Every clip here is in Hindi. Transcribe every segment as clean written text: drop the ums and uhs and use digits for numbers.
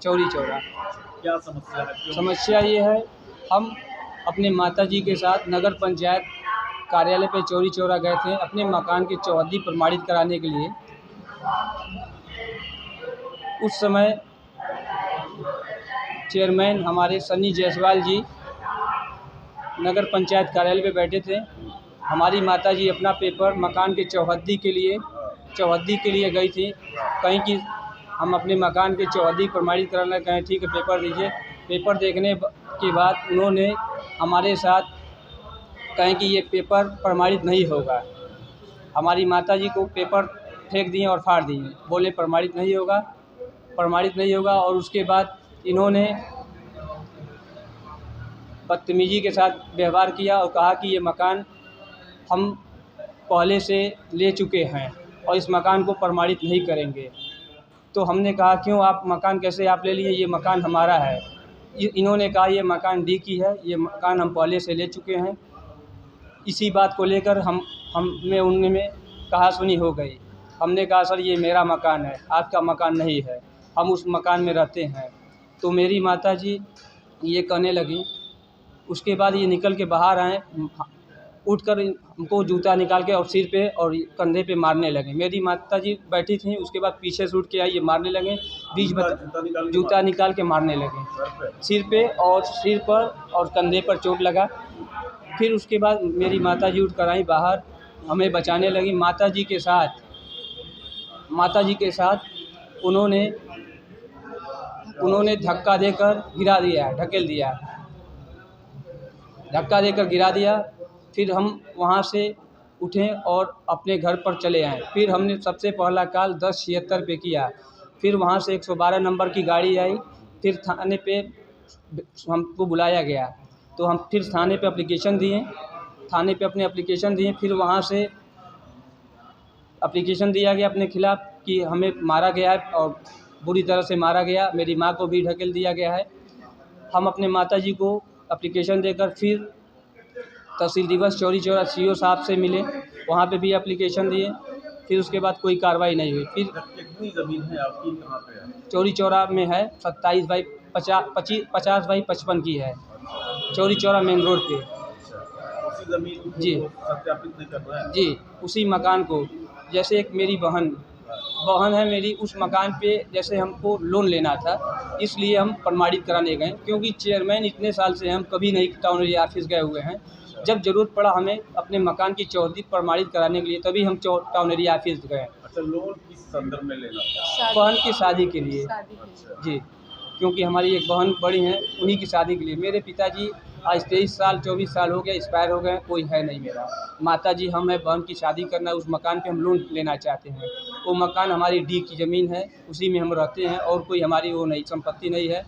चौरी चौरा। क्या समस्या है? क्यों? समस्या ये है, हम अपने माताजी के साथ नगर पंचायत कार्यालय पे चौरी चौरा गए थे अपने मकान की चौहद्दी प्रमाणित कराने के लिए। उस समय चेयरमैन हमारे सन्नी जायसवाल जी नगर पंचायत कार्यालय पे बैठे थे। हमारी माताजी अपना पेपर मकान के चौहद्दी के लिए गई थी, कहीं कि हम अपने मकान के चौहद्दी प्रमाणित कराना, कहें ठीक है पेपर दीजिए। पेपर देखने के बाद उन्होंने हमारे साथ कहें कि ये पेपर प्रमाणित नहीं होगा। हमारी माताजी को पेपर फेंक दिए और फाड़ दिए, बोले प्रमाणित नहीं होगा। और उसके बाद इन्होंने बदतमीजी के साथ व्यवहार किया और कहा कि ये मकान हम पहले से ले चुके हैं और इस मकान को प्रमाणित नहीं करेंगे। तो हमने कहा क्यों आप मकान कैसे आप ले लिए, ये मकान हमारा है। इन्होंने कहा ये मकान डी की है, ये मकान हम पहले से ले चुके हैं। इसी बात को लेकर उनमें कहा सुनी हो गई। हमने कहा सर ये मेरा मकान है, आपका मकान नहीं है, हम उस मकान में रहते हैं। तो मेरी माताजी ये कहने लगी। उसके बाद ये निकल के बाहर आए, उठकर हमको जूता निकाल के और सिर पे और कंधे पे मारने लगे। मेरी माताजी बैठी थी, उसके बाद पीछे से उठ के आई, ये मारने लगे। जूता निकाल के मारने लगे सिर पर और कंधे पर चोट लगा। फिर उसके बाद मेरी माताजी उठ कर आई बाहर, हमें बचाने लगी। माताजी उन्होंने धक्का देकर गिरा दिया। फिर हम वहाँ से उठे और अपने घर पर चले आए। फिर हमने सबसे पहला कॉल 1076 पे किया। फिर वहाँ से 112 नंबर की गाड़ी आई। फिर थाने पे हमको बुलाया गया, तो हम फिर थाने पे अपने एप्लीकेशन दिए। फिर वहाँ से एप्लीकेशन दिया गया अपने खिलाफ़ कि हमें मारा गया है और बुरी तरह से मारा गया, मेरी माँ को भी ढकेल दिया गया है। हम अपने माताजी को एप्लीकेशन देकर फिर तहसील दिवस चौरी चौरा CO साहब से मिले, वहाँ पे भी एप्लीकेशन दिए। फिर उसके बाद कोई कार्रवाई नहीं हुई। फिर कितनी ज़मीन है आपकी, कहाँ पे है? चौरी चौरा में है 27 बाई 50 बाई 55 की है, चौरी चौरा मेन रोड पे। उसी ज़मीन जी सत्यापित नहीं कर रहे हैं? जी, उसी मकान को। जैसे एक मेरी बहन है मेरी, उस मकान पे जैसे हमको लोन लेना था, इसलिए हम प्रमाणित कराने गए। क्योंकि चेयरमैन इतने साल से हम कभी नहीं टाउन एरिया ऑफिस गए हुए हैं। जब ज़रूरत पड़ा हमें अपने मकान की चौहद्दी प्रमाणित कराने के लिए, तभी हम टाउन एरिया ऑफिस गए। अच्छा, लोन किस संदर्भ में लेना था? बहन की शादी के लिए। जी, क्योंकि हमारी एक बहन बड़ी हैं, उन्हीं की शादी के लिए। मेरे पिताजी आज 24 साल हो गए, एक्सपायर हो गए, कोई है नहीं मेरा। माताजी हम है, बहन की शादी करना है, उस मकान पे हम लोन लेना चाहते हैं। वो मकान हमारी डी की ज़मीन है, उसी में हम रहते हैं और कोई हमारी वो नहीं संपत्ति नहीं है।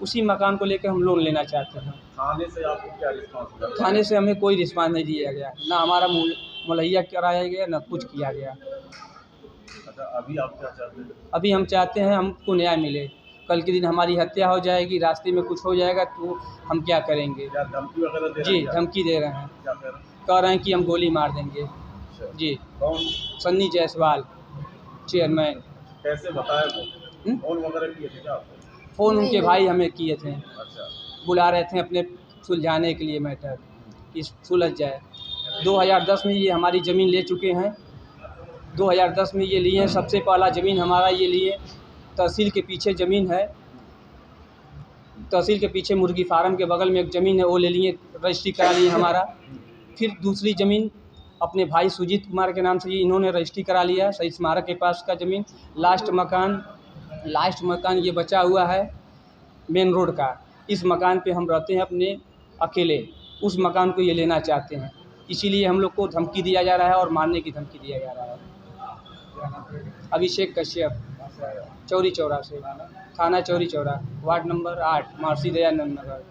उसी मकान को लेकर हम लोन लेना चाहते हैं। थाने से आपको क्या रिस्पॉन्स मिला? थाने से हमें कोई रिस्पॉन्स नहीं दिया गया, ना हमारा मुहैया कराया गया, ना कुछ किया गया। अच्छा, अभी आप क्या चाहते हैं? अभी हम चाहते हैं हमको न्याय मिले। कल के दिन हमारी हत्या हो जाएगी, रास्ते में कुछ हो जाएगा तो हम क्या करेंगे? क्या धमकी वगैरह दे रहे जी, हैं? धमकी दे रहे हैं, क्या कह रहे हैं? कह रहे हैं कि हम गोली मार देंगे। अच्छा, जी, कौन? सन्नी जायसवाल चेयरमैन। कैसे बताया वो? फोन वगैरह किए थे क्या आपको? फ़ोन उनके भाई हमें किए थे, अच्छा, बुला रहे थे अपने सुलझाने के लिए मैटर, कि सुलझ जाए। 2010 में ये हमारी ज़मीन ले चुके हैं। 2010 में ये लिए हैं, सबसे पहला ज़मीन हमारा ये लिए। तहसील के पीछे ज़मीन है, तहसील के पीछे मुर्गी फार्म के बगल में एक ज़मीन है, वो ले लिए, रजिस्ट्री करा लिए हमारा। फिर दूसरी ज़मीन अपने भाई सुजीत कुमार के नाम से इन्होंने रजिस्ट्री करा लिया, शहीद स्मारक के पास का ज़मीन। लास्ट मकान ये बचा हुआ है मेन रोड का। इस मकान पे हम रहते हैं अपने अकेले, उस मकान को ये लेना चाहते हैं। इसीलिए हम लोग को धमकी दिया जा रहा है और मारने की धमकी दिया जा रहा है। अभिषेक कश्यप, चौरी चौरा से, थाना चौरी चौरा, वार्ड नंबर 8, महर्षि दयानंद नगर।